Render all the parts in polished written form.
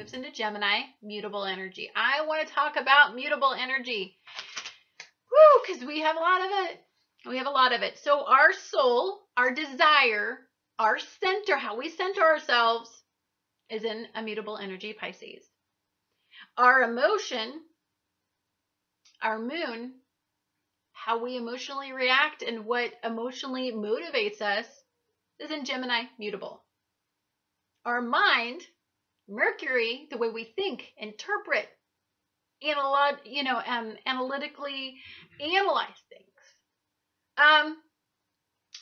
moves into Gemini, mutable energy. I want to talk about mutable energy. Woo, because we have a lot of it. We have a lot of it. So our soul, our desire, our center, how we center ourselves is in a mutable energy, Pisces. Our emotion, our moon, how we emotionally react and what emotionally motivates us is in Gemini, mutable. Our mind, Mercury, the way we think, interpret, analytically analyze things.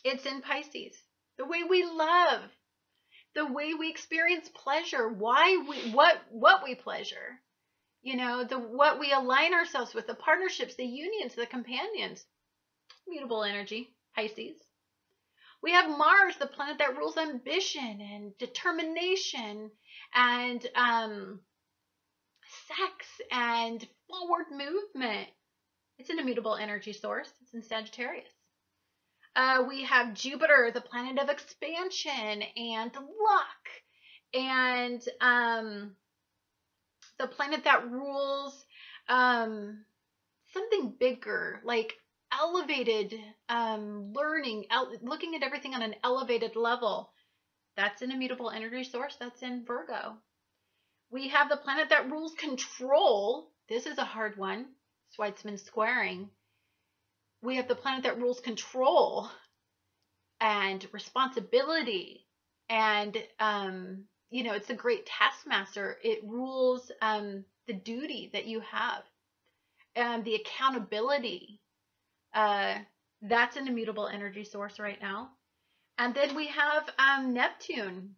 It's in Pisces. The way we love, the way we experience pleasure, what we pleasure, what we align ourselves with, the partnerships, the unions, the companions, mutable energy, Pisces. We have Mars, the planet that rules ambition and determination and sex and forward movement. It's an immutable energy source. It's in Sagittarius. We have Jupiter, the planet of expansion and luck, and the planet that rules something bigger, like elevated learning, looking at everything on an elevated level. That's an immutable energy source. That's in Virgo. We have the planet that rules control. This is a hard one. That's why it's been squaring. We have the planet that rules control and responsibility. And, it's a great taskmaster. It rules the duty that you have and the accountability. That's an immutable energy source right now. And then we have Neptune,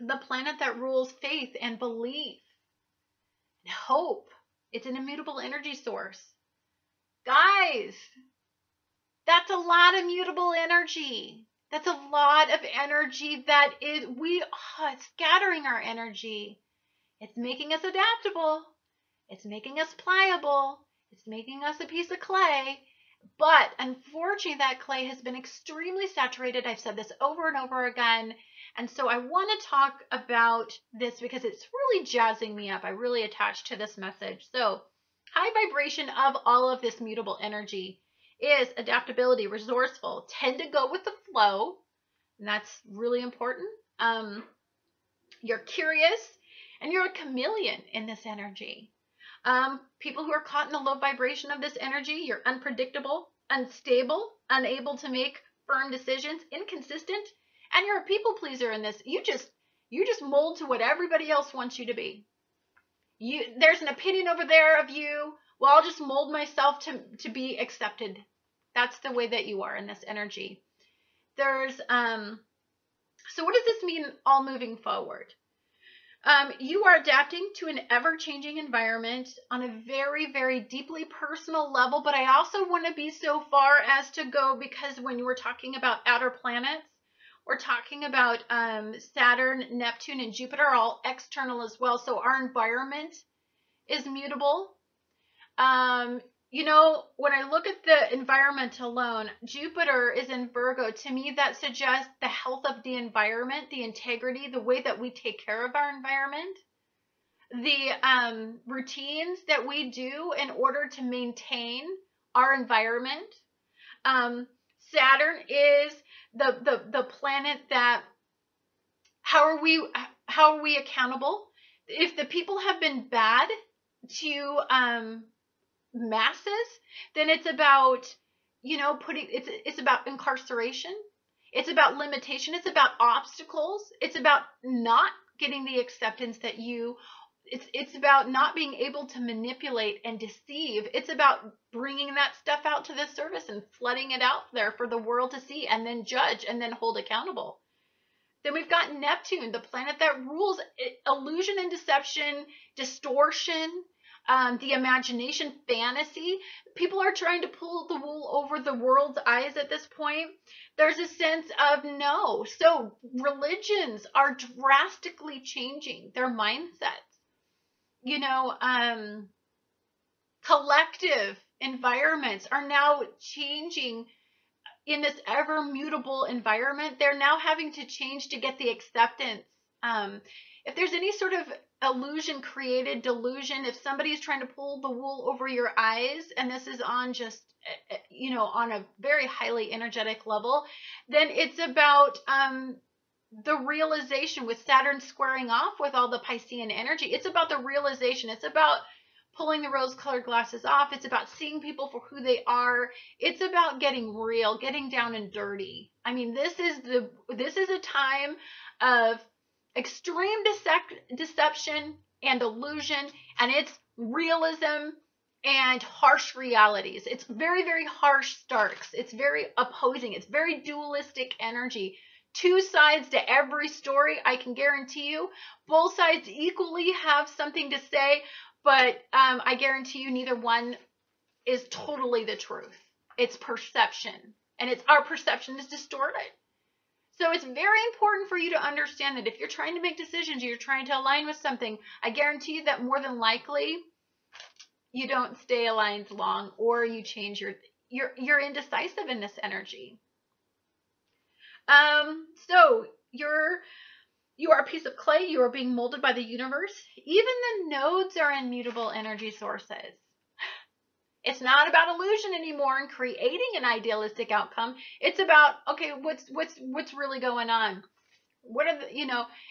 the planet that rules faith and belief and hope. It's an immutable energy source. Guys, that's a lot of mutable energy. That's a lot of energy that it's scattering our energy. It's making us adaptable. It's making us pliable. It's making us a piece of clay. But unfortunately, that clay has been extremely saturated. I've said this over and over again. And so I want to talk about this because it's really jazzing me up. I really attached to this message. So high vibration of all of this mutable energy is adaptability, resourceful, tend to go with the flow. And that's really important. You're curious and you're a chameleon in this energy. People who are caught in the low vibration of this energy, you're unpredictable, unstable, unable to make firm decisions, inconsistent, and you're a people pleaser in this. You just mold to what everybody else wants you to be. There's an opinion over there of you. Well, I'll just mold myself to be accepted. That's the way that you are in this energy. There's so what does this mean all moving forward? You are adapting to an ever-changing environment on a very, very deeply personal level, but I also want to be so far as to go, because when we're talking about outer planets, we're talking about Saturn, Neptune, and Jupiter are all external as well. So our environment is mutable. When I look at the environment alone, Jupiter is in Virgo. To me, that suggests the health of the environment, the integrity, the way that we take care of our environment, the routines that we do in order to maintain our environment. Saturn is the planet that, how are we accountable? If the people have been bad to masses, then it's about, it's about incarceration. It's about limitation. It's about obstacles. It's about not getting the acceptance that it's about not being able to manipulate and deceive. It's about bringing that stuff out to the surface and flooding it out there for the world to see and then judge and then hold accountable. Then we've got Neptune, the planet that rules illusion and deception, distortion, the imagination, fantasy. People are trying to pull the wool over the world's eyes at this point. There's a sense of no. So religions are drastically changing their mindsets. Collective environments are now changing in this ever mutable environment. They're now having to change to get the acceptance If there's any sort of illusion created, delusion, if somebody's trying to pull the wool over your eyes, and this is on just, on a very highly energetic level, then it's about the realization with Saturn squaring off with all the Piscean energy. It's about the realization. It's about pulling the rose-colored glasses off. It's about seeing people for who they are. It's about getting real, getting down and dirty. I mean, this is a time of extreme deception and illusion, and it's realism and harsh realities. It's very, very harsh starks. It's very opposing. It's very dualistic energy. Two sides to every story, I can guarantee you. Both sides equally have something to say, but I guarantee you neither one is totally the truth. It's perception, and our perception is distorted. So it's very important for you to understand that if you're trying to make decisions, you're trying to align with something, I guarantee you that more than likely you don't stay aligned long, or you change you're indecisive in this energy. So you are a piece of clay. You are being molded by the universe. Even the nodes are in mutable energy sources. It's not about illusion anymore and creating an idealistic outcome. It's about, okay, what's really going on?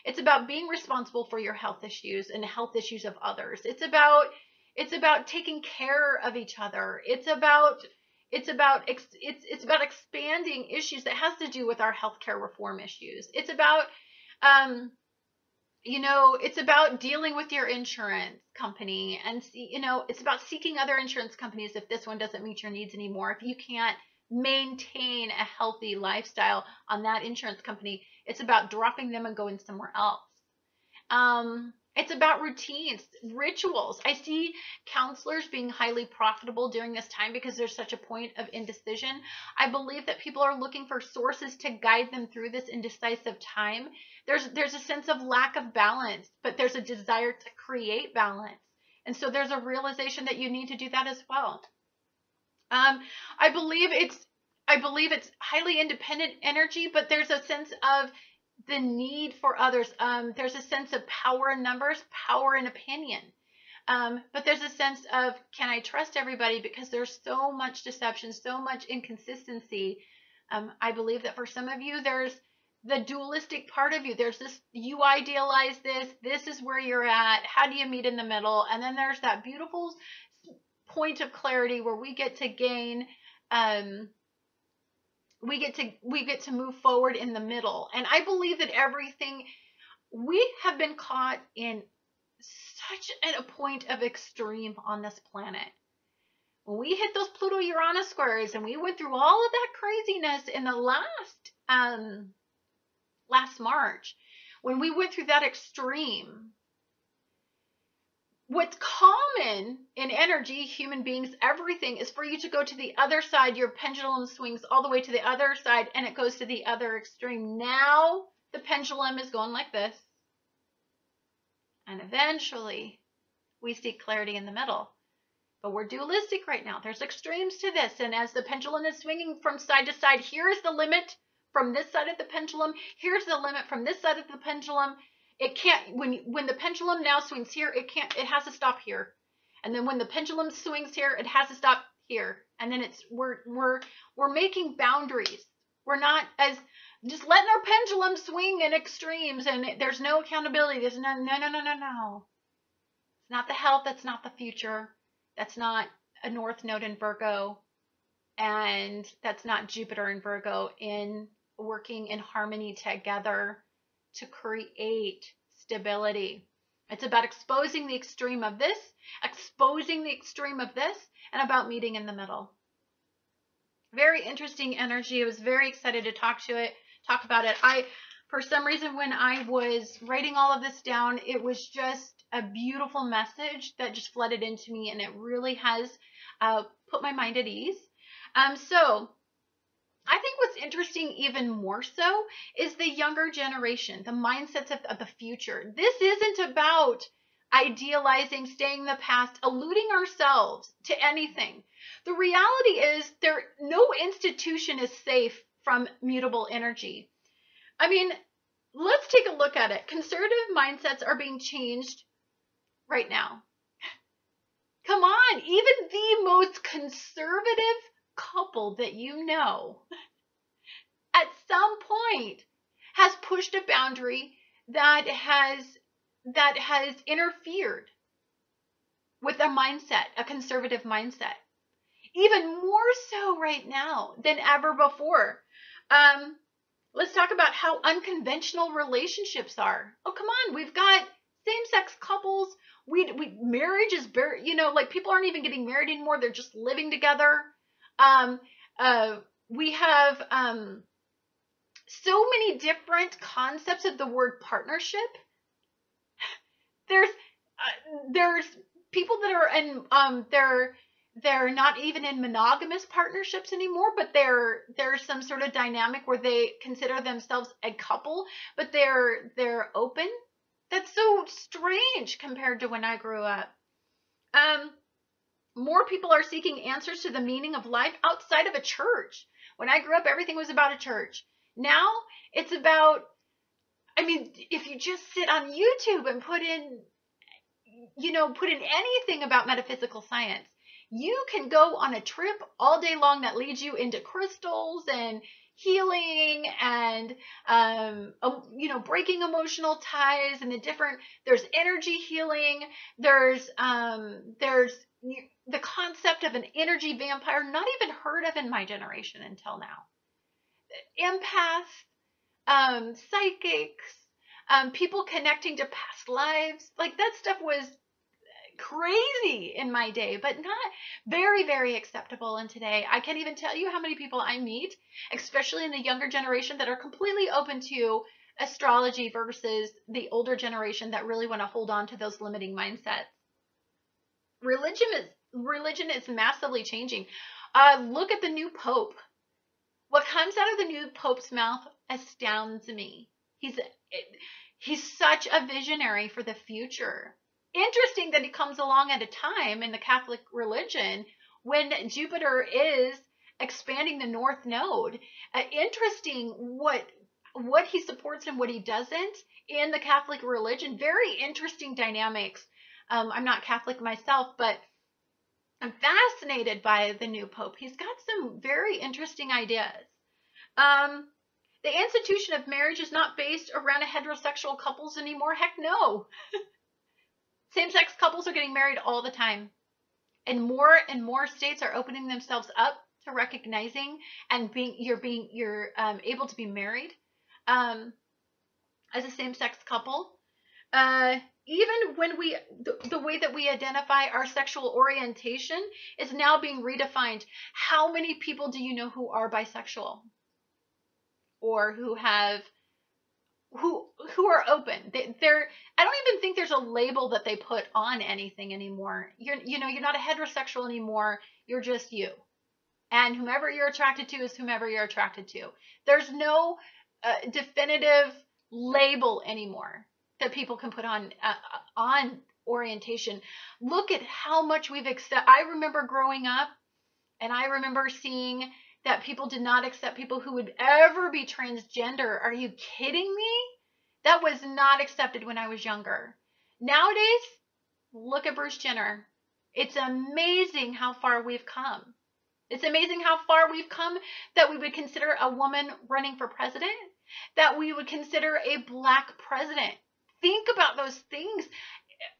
It's about being responsible for your health issues and the health issues of others. It's about taking care of each other. It's about expanding issues that has to do with our healthcare reform issues. It's about it's about dealing with your insurance company, and it's about seeking other insurance companies if this one doesn't meet your needs anymore. If you can't maintain a healthy lifestyle on that insurance company, it's about dropping them and going somewhere else. It's about routines, rituals. I see counselors being highly profitable during this time because there's such a point of indecision. I believe that people are looking for sources to guide them through this indecisive time. There's a sense of lack of balance, but there's a desire to create balance. And so there's a realization that you need to do that as well. I believe it's highly independent energy, but there's a sense of the need for others. There's a sense of power in numbers, power in opinion. But there's a sense of, can I trust everybody? Because there's so much deception, so much inconsistency. I believe that for some of you, there's the dualistic part of you. There's this, you idealize this. This is where you're at. How do you meet in the middle? And then there's that beautiful point of clarity where we get to gain, we get to move forward in the middle. And I believe that we have been caught in such a point of extreme on this planet. When we hit those Pluto-Uranus squares and we went through all of that craziness in the last March, when we went through that extreme, what's common in energy, human beings, everything, is for you to go to the other side. Your pendulum swings all the way to the other side and it goes to the other extreme. Now the pendulum is going like this. And eventually we see clarity in the middle. But we're dualistic right now. There's extremes to this. And as the pendulum is swinging from side to side, here is the limit from this side of the pendulum. Here's the limit from this side of the pendulum. It can't, when the pendulum now swings here, it has to stop here. And then when the pendulum swings here, it has to stop here. And then we're making boundaries. We're not just letting our pendulum swing in extremes, and there's no accountability. There's no. It's not the health. That's not the future. That's not a North Node in Virgo. And that's not Jupiter in Virgo in working in harmony together to create stability. It's about exposing the extreme of this, and about meeting in the middle. Very interesting energy. I was very excited to talk about it. For some reason, when I was writing all of this down, it was just a beautiful message that just flooded into me, and it really has put my mind at ease. So I think what's interesting even more so is the younger generation, the mindsets of the future. This isn't about idealizing, staying in the past, eluding ourselves to anything. The reality is no institution is safe from mutable energy. I mean, let's take a look at it. Conservative mindsets are being changed right now. Come on, even the most conservative couple that you know at some point has pushed a boundary that has interfered with a mindset, a conservative mindset. Even more so right now than ever before. Let's talk about how unconventional relationships are. Oh, come on. We've got same-sex couples. Marriage is very, like people aren't even getting married anymore. They're just living together. We have so many different concepts of the word partnership. There's people that are in they're not even in monogamous partnerships anymore, but there's some sort of dynamic where they consider themselves a couple, but they're open. That's so strange compared to when I grew up. More people are seeking answers to the meaning of life outside of a church. When I grew up, everything was about a church. Now it's about, if you just sit on YouTube and put in anything about metaphysical science, you can go on a trip all day long that leads you into crystals and healing and, breaking emotional ties and there's energy healing. There's the concept of an energy vampire, not even heard of in my generation until now. Empaths, psychics, people connecting to past lives. Like that stuff was crazy in my day, but not very, very acceptable in today. I can't even tell you how many people I meet, especially in the younger generation, that are completely open to astrology versus the older generation that really want to hold on to those limiting mindsets. Religion is massively changing. Look at the new Pope. What comes out of the new Pope's mouth astounds me. He's such a visionary for the future. Interesting that he comes along at a time in the Catholic religion when Jupiter is expanding the North Node. Interesting what he supports and what he doesn't in the Catholic religion. Very interesting dynamics. I'm not Catholic myself, but I'm fascinated by the new Pope. He's got some very interesting ideas. The institution of marriage is not based around heterosexual couples anymore. Heck no. Same-sex couples are getting married all the time. And more states are opening themselves up to recognizing and you're able to be married as a same-sex couple. Even when the way that we identify our sexual orientation is now being redefined. How many people do you know who are bisexual? Or who are open? I don't even think there's a label that they put on anything anymore. You're not a heterosexual anymore. You're just you. And whomever you're attracted to is whomever you're attracted to. There's no definitive label anymore that people can put on orientation. Look at how much we've accepted. I remember growing up, and I remember seeing that people did not accept people who would ever be transgender. Are you kidding me? That was not accepted when I was younger. Nowadays, look at Bruce Jenner. It's amazing how far we've come. It's amazing how far we've come that we would consider a woman running for president, that we would consider a black president. Think about those things.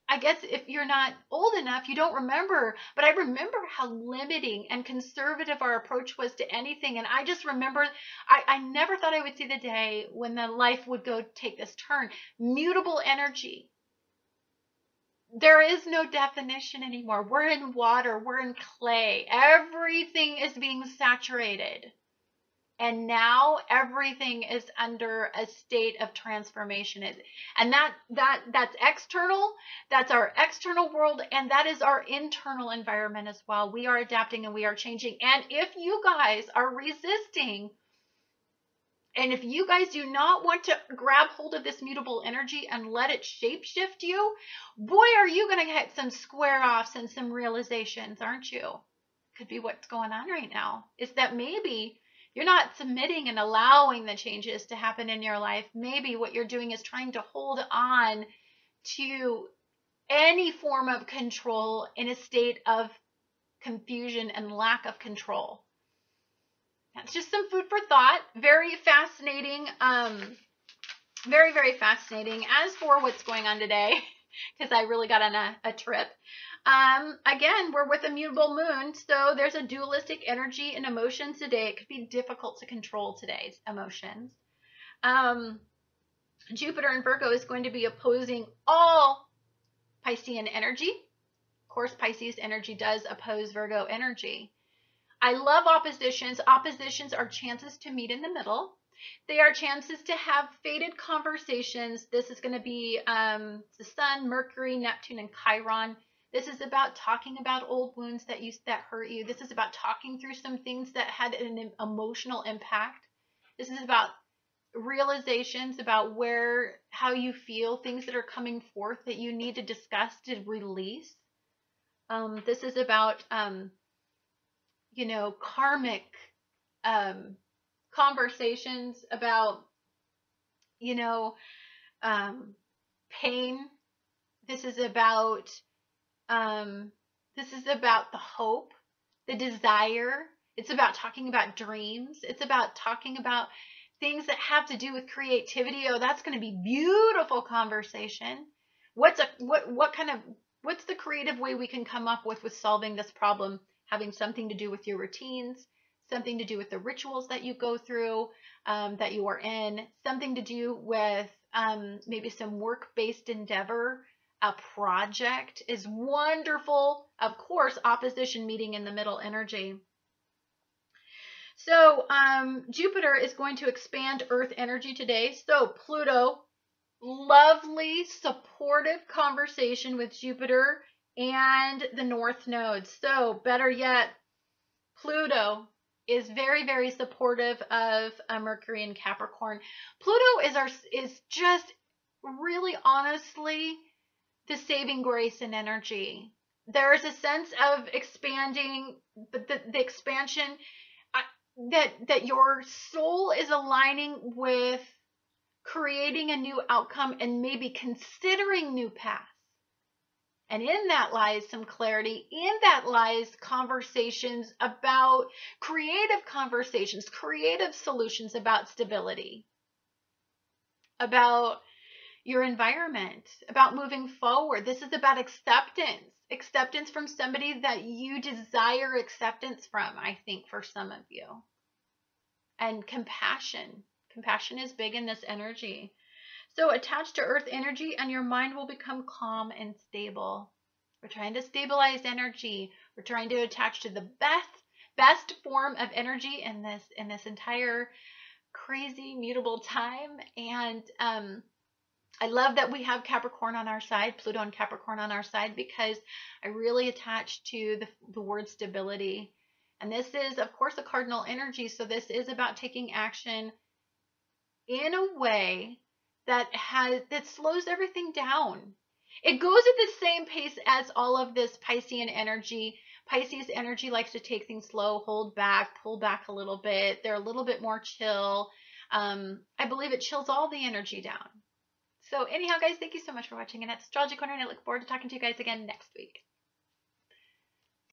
I guess if you're not old enough, you don't remember, but I remember how limiting and conservative our approach was to anything. And I just remember, I never thought I would see the day when the life would go take this turn. Mutable energy. There is no definition anymore. We're in water. We're in clay. Everything is being saturated. And now everything is under a state of transformation. And that's external. That's our external world. And that is our internal environment as well. We are adapting and we are changing. And if you guys are resisting, and if you guys do not want to grab hold of this mutable energy and let it shapeshift you, boy, are you going to get some square offs and some realizations, aren't you? Could be what's going on right now. Is that maybe You're not submitting and allowing the changes to happen in your life. Maybe what you're doing is trying to hold on to any form of control in a state of confusion and lack of control. That's just some food for thought. Very fascinating. Very, very fascinating. As for what's going on today, because I really got on a trip. Again, we're with a mutable moon, so there's a dualistic energy and emotions today. It could be difficult to control today's emotions. Jupiter in Virgo is going to be opposing all Piscean energy. Of course, Pisces energy does oppose Virgo energy. I love oppositions. Oppositions are chances to meet in the middle. They are chances to have fated conversations. This is going to be the Sun, Mercury, Neptune, and Chiron. This is about talking about old wounds that hurt you. This is about talking through some things that had an emotional impact. This is about realizations about how you feel, things that are coming forth that you need to discuss, to release. This is about, karmic conversations about, pain. This is about the hope, the desire. It's about talking about dreams. It's about talking about things that have to do with creativity. Oh, that's going to be beautiful conversation. What's the creative way we can come up with solving this problem? Having something to do with your routines, something to do with the rituals that you go through, that you are in, something to do with maybe some work-based endeavor. A project is wonderful. Of course, opposition meeting in the middle energy. So Jupiter is going to expand Earth energy today. So Pluto, lovely, supportive conversation with Jupiter and the North Node. So better yet, Pluto is very, very supportive of Mercury and Capricorn. Pluto is just really honestly the saving grace and energy. There is a sense of expanding, but the expansion that your soul is aligning with creating a new outcome and maybe considering new paths. And in that lies some clarity. In that lies conversations about creative solutions about stability, about your environment, about moving forward. This is about acceptance from somebody that you desire acceptance from, I think, for some of you. And compassion. Compassion is big in this energy. So attach to Earth energy and your mind will become calm and stable. We're trying to stabilize energy. We're trying to attach to the best form of energy in this entire crazy mutable time. And I love that we have Capricorn on our side, Pluto and Capricorn on our side, because I really attach to the word stability. And this is, of course, a cardinal energy. So this is about taking action in a way that slows everything down. It goes at the same pace as all of this Piscean energy. Pisces energy likes to take things slow, hold back, pull back a little bit. They're a little bit more chill. I believe it chills all the energy down. So anyhow, guys, thank you so much for watching Annette's Astrology Corner, and I look forward to talking to you guys again next week.